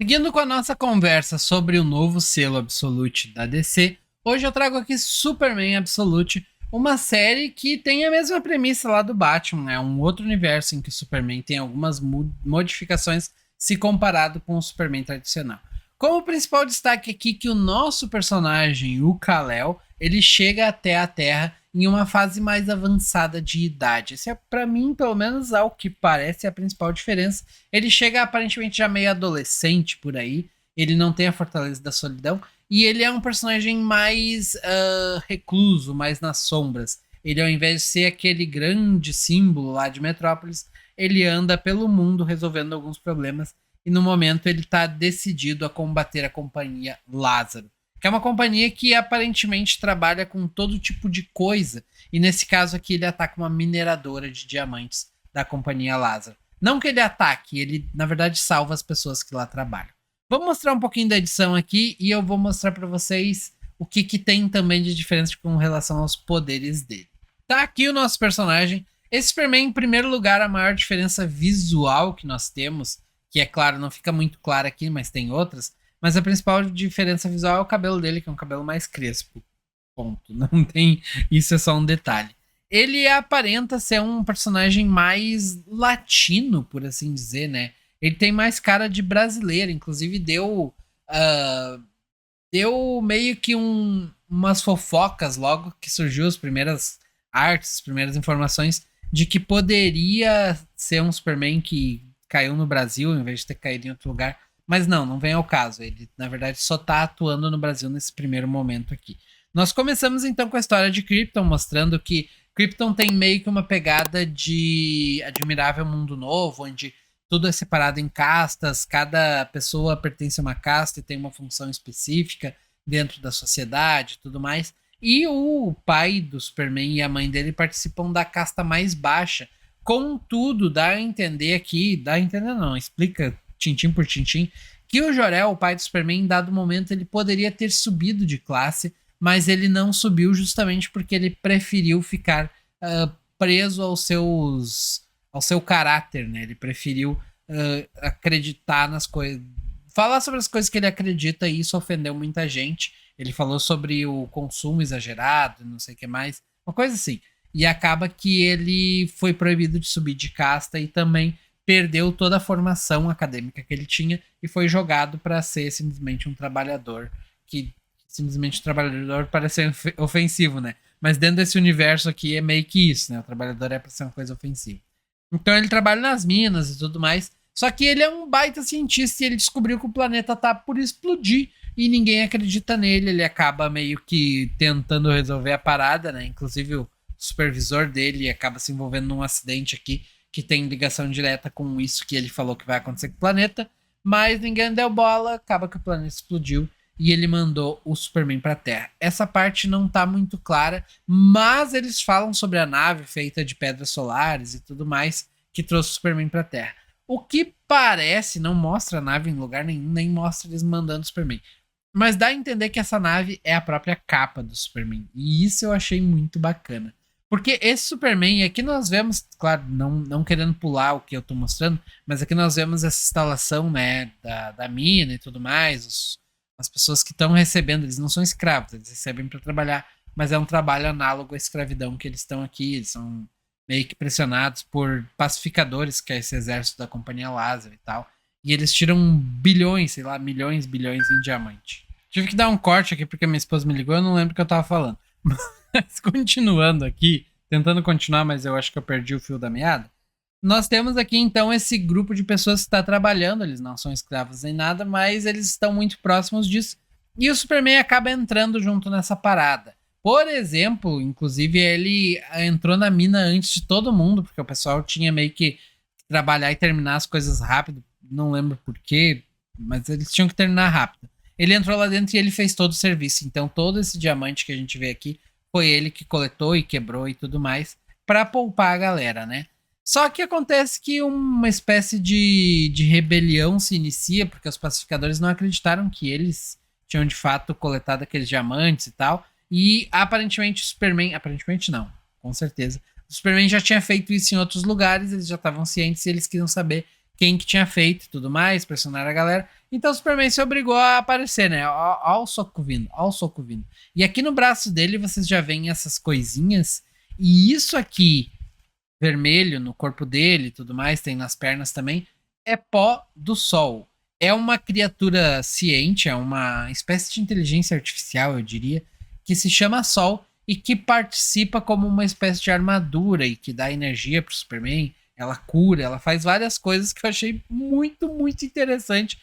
Seguindo com a nossa conversa sobre o novo selo Absolute da DC, hoje eu trago aqui Superman Absolute, uma série que tem a mesma premissa lá do Batman, é um outro universo em que o Superman tem algumas modificações se comparado com o Superman tradicional. Como principal destaque aqui que o nosso personagem, o Kal-El, ele chega até a Terra em uma fase mais avançada de idade. Esse é, para mim, pelo menos, ao que parece a principal diferença. Ele chega aparentemente já meio adolescente por aí. Ele não tem a fortaleza da solidão. E ele é um personagem mais recluso, mais nas sombras. Ele, ao invés de ser aquele grande símbolo lá de Metrópolis, ele anda pelo mundo resolvendo alguns problemas. E no momento ele está decidido a combater a companhia Lázaro, que é uma companhia que aparentemente trabalha com todo tipo de coisa. E nesse caso aqui ele ataca uma mineradora de diamantes da companhia Lázaro. Não que ele ataque, ele na verdade salva as pessoas que lá trabalham. Vamos mostrar um pouquinho da edição aqui e eu vou mostrar para vocês o que tem também de diferença com relação aos poderes dele. Tá aqui o nosso personagem. Esse Superman, em primeiro lugar, a maior diferença visual que nós temos, que é claro, não fica muito claro aqui, mas tem outras, mas a principal diferença visual é o cabelo dele, que é um cabelo mais crespo. Ponto. Não tem. Isso é só um detalhe. Ele aparenta ser um personagem mais latino, por assim dizer, né? Ele tem mais cara de brasileiro, inclusive deu meio que umas fofocas logo que surgiu as primeiras artes, as primeiras informações de que poderia ser um Superman que caiu no Brasil em vez de ter caído em outro lugar. Mas não vem ao caso. Ele, na verdade, só tá atuando no Brasil nesse primeiro momento aqui. Nós começamos então com a história de Krypton, mostrando que Krypton tem meio que uma pegada de Admirável Mundo Novo, onde tudo é separado em castas, cada pessoa pertence a uma casta e tem uma função específica dentro da sociedade e tudo mais. E o pai do Superman e a mãe dele participam da casta mais baixa. Contudo, dá a entender aqui, dá a entender não, explica tintim por tintim, que o Jor-El, o pai do Superman, em dado momento ele poderia ter subido de classe, mas ele não subiu justamente porque ele preferiu ficar preso ao seu caráter, né? Ele preferiu acreditar nas coisas, falar sobre as coisas que ele acredita, e isso ofendeu muita gente. Ele falou sobre o consumo exagerado, não sei o que mais, uma coisa assim. E acaba que ele foi proibido de subir de casta e também perdeu toda a formação acadêmica que ele tinha e foi jogado para ser simplesmente um trabalhador, que simplesmente um trabalhador parece ser ofensivo, né? Mas dentro desse universo aqui é meio que isso, né? O trabalhador é para ser uma coisa ofensiva. Então ele trabalha nas minas e tudo mais. Só que ele é um baita cientista e ele descobriu que o planeta tá por explodir e ninguém acredita nele. Ele acaba meio que tentando resolver a parada, né? Inclusive o supervisor dele acaba se envolvendo num acidente aqui que tem ligação direta com isso que ele falou que vai acontecer com o planeta. Mas ninguém deu bola, acaba que o planeta explodiu e ele mandou o Superman para a Terra. Essa parte não tá muito clara, mas eles falam sobre a nave feita de pedras solares e tudo mais que trouxe o Superman para a Terra. O que parece, não mostra a nave em lugar nenhum, nem mostra eles mandando o Superman. Mas dá a entender que essa nave é a própria capa do Superman. E isso eu achei muito bacana. Porque esse Superman, aqui nós vemos, claro, não querendo pular o que eu tô mostrando, mas aqui nós vemos essa instalação, né, da mina e tudo mais, as pessoas que estão recebendo, eles não são escravos, eles recebem para trabalhar, mas é um trabalho análogo à escravidão que eles estão aqui, eles são meio que pressionados por pacificadores, que é esse exército da Companhia Lázaro e tal, e eles tiram bilhões, sei lá, milhões, bilhões em diamante. Tive que dar um corte aqui porque minha esposa me ligou, eu não lembro o que eu tava falando. Mas continuando aqui, tentando continuar, mas eu acho que eu perdi o fio da meada. Nós temos aqui então esse grupo de pessoas que está trabalhando, eles não são escravos nem nada, mas eles estão muito próximos disso. E o Superman acaba entrando junto nessa parada. Por exemplo, inclusive ele entrou na mina antes de todo mundo, porque o pessoal tinha meio que trabalhar e terminar as coisas rápido. Não lembro porquê, mas eles tinham que terminar rápido. Ele entrou lá dentro e ele fez todo o serviço. Então todo esse diamante que a gente vê aqui foi ele que coletou e quebrou e tudo mais para poupar a galera, né? Só que acontece que uma espécie de rebelião se inicia, porque os pacificadores não acreditaram que eles tinham de fato coletado aqueles diamantes e tal. E aparentemente o Superman. Aparentemente não, com certeza. O Superman já tinha feito isso em outros lugares, eles já estavam cientes e eles queriam saber quem que tinha feito e tudo mais, pressionaram a galera. Então o Superman se obrigou a aparecer, né? Ó o soco vindo, ó o soco vindo. E aqui no braço dele vocês já veem essas coisinhas. E isso aqui, vermelho no corpo dele e tudo mais, tem nas pernas também, é pó do sol. É uma criatura ciente, é uma espécie de inteligência artificial, eu diria, que se chama Sol e que participa como uma espécie de armadura e que dá energia pro Superman. Ela cura, ela faz várias coisas que eu achei muito, muito interessante.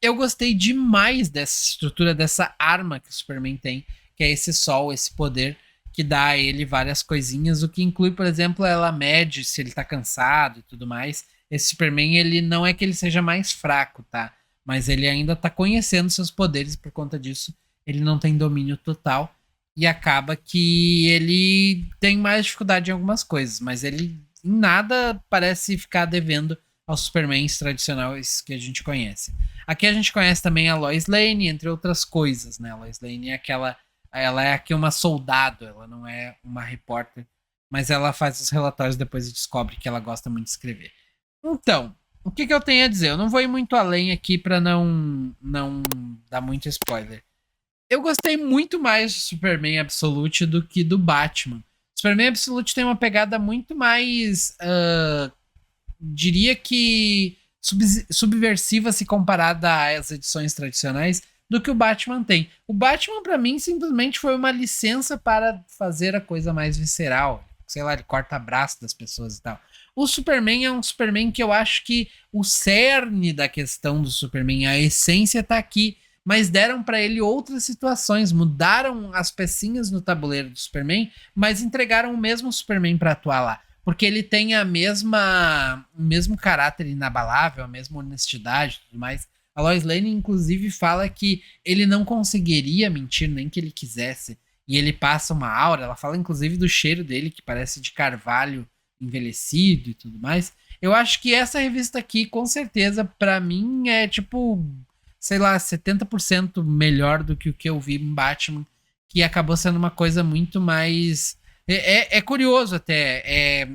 Eu gostei demais dessa estrutura, dessa arma que o Superman tem, que é esse sol, esse poder que dá a ele várias coisinhas, o que inclui, por exemplo, ela mede se ele tá cansado e tudo mais. Esse Superman, ele não é que ele seja mais fraco, tá? Mas ele ainda tá conhecendo seus poderes, por conta disso ele não tem domínio total e acaba que ele tem mais dificuldade em algumas coisas, mas ele em nada parece ficar devendo aos Supermans tradicionais que a gente conhece. Aqui a gente conhece também a Lois Lane, entre outras coisas, né? A Lois Lane é aquela, ela é aqui uma soldado, ela não é uma repórter, mas ela faz os relatórios depois e descobre que ela gosta muito de escrever. Então, o que, que eu tenho a dizer? Eu não vou ir muito além aqui para não dar muito spoiler. Eu gostei muito mais do Superman Absolute do que do Batman. Superman Absolute tem uma pegada muito mais, diria que subversiva se comparada às edições tradicionais do que o Batman tem. O Batman, para mim, simplesmente foi uma licença para fazer a coisa mais visceral. Sei lá, ele corta braço das pessoas e tal. O Superman é um Superman que eu acho que o cerne da questão do Superman, a essência tá aqui, mas deram para ele outras situações, mudaram as pecinhas no tabuleiro do Superman, mas entregaram o mesmo Superman para atuar lá, porque ele tem o mesmo caráter inabalável, a mesma honestidade e tudo mais. A Lois Lane, inclusive, fala que ele não conseguiria mentir nem que ele quisesse, e ele passa uma aura, ela fala inclusive do cheiro dele, que parece de carvalho envelhecido e tudo mais. Eu acho que essa revista aqui, com certeza, para mim, é tipo, sei lá, 70% melhor do que o que eu vi em Batman, que acabou sendo uma coisa muito mais... É curioso até,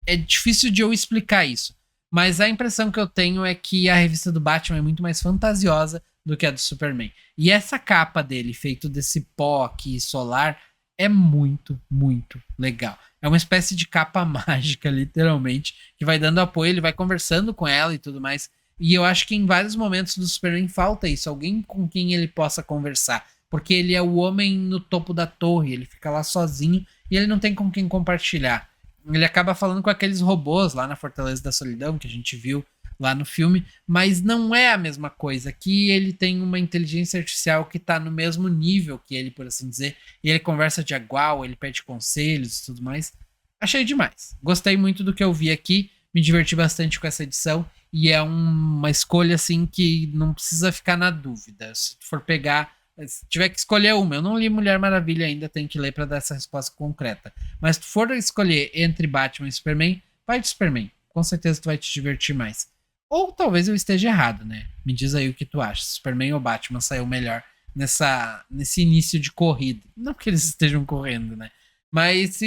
é difícil de eu explicar isso, mas a impressão que eu tenho é que a revista do Batman é muito mais fantasiosa do que a do Superman. E essa capa dele, feito desse pó aqui solar, é muito, muito legal. É uma espécie de capa mágica, literalmente, que vai dando apoio, ele vai conversando com ela e tudo mais. E eu acho que em vários momentos do Superman falta isso, alguém com quem ele possa conversar. Porque ele é o homem no topo da torre, ele fica lá sozinho e ele não tem com quem compartilhar. Ele acaba falando com aqueles robôs lá na Fortaleza da Solidão, que a gente viu lá no filme, mas não é a mesma coisa. Aqui ele tem uma inteligência artificial que tá no mesmo nível que ele, por assim dizer, e ele conversa de igual, ele pede conselhos e tudo mais. Achei demais. Gostei muito do que eu vi aqui, me diverti bastante com essa edição, e é uma escolha assim que não precisa ficar na dúvida. Se for pegar, se tiver que escolher uma, eu não li Mulher Maravilha ainda, tem que ler para dar essa resposta concreta. Mas se tu for escolher entre Batman e Superman, vai de Superman. Com certeza tu vai te divertir mais. Ou talvez eu esteja errado, né? Me diz aí o que tu acha. Superman ou Batman saiu melhor nesse início de corrida. Não que eles estejam correndo, né? Mas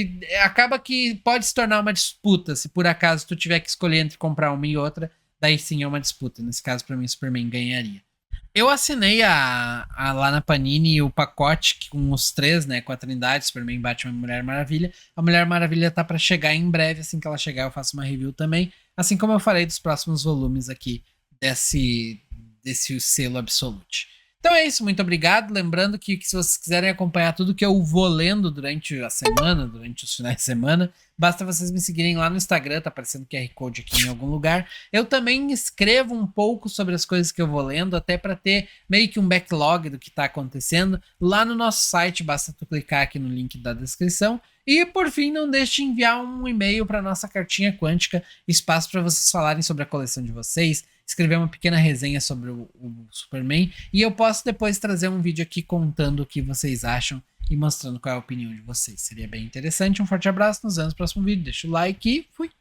acaba que pode se tornar uma disputa. Se por acaso tu tiver que escolher entre comprar uma e outra, daí sim é uma disputa. Nesse caso, pra mim, Superman ganharia. Eu assinei lá na Panini o pacote com os três, né? Com a Trindade, Superman, Batman e Mulher Maravilha. A Mulher Maravilha tá para chegar em breve. Assim que ela chegar, eu faço uma review também. Assim como eu farei dos próximos volumes aqui desse selo Absolute. Então é isso, muito obrigado. Lembrando que se vocês quiserem acompanhar tudo que eu vou lendo durante a semana, durante os finais de semana, basta vocês me seguirem lá no Instagram, tá aparecendo QR Code aqui em algum lugar. Eu também escrevo um pouco sobre as coisas que eu vou lendo, até para ter meio que um backlog do que tá acontecendo. Lá no nosso site, basta tu clicar aqui no link da descrição. E por fim, não deixe de enviar um e-mail para nossa cartinha quântica, espaço para vocês falarem sobre a coleção de vocês, escrever uma pequena resenha sobre o Superman, e eu posso depois trazer um vídeo aqui contando o que vocês acham e mostrando qual é a opinião de vocês. Seria bem interessante. Um forte abraço, nos vemos no próximo vídeo. Deixa o like e fui!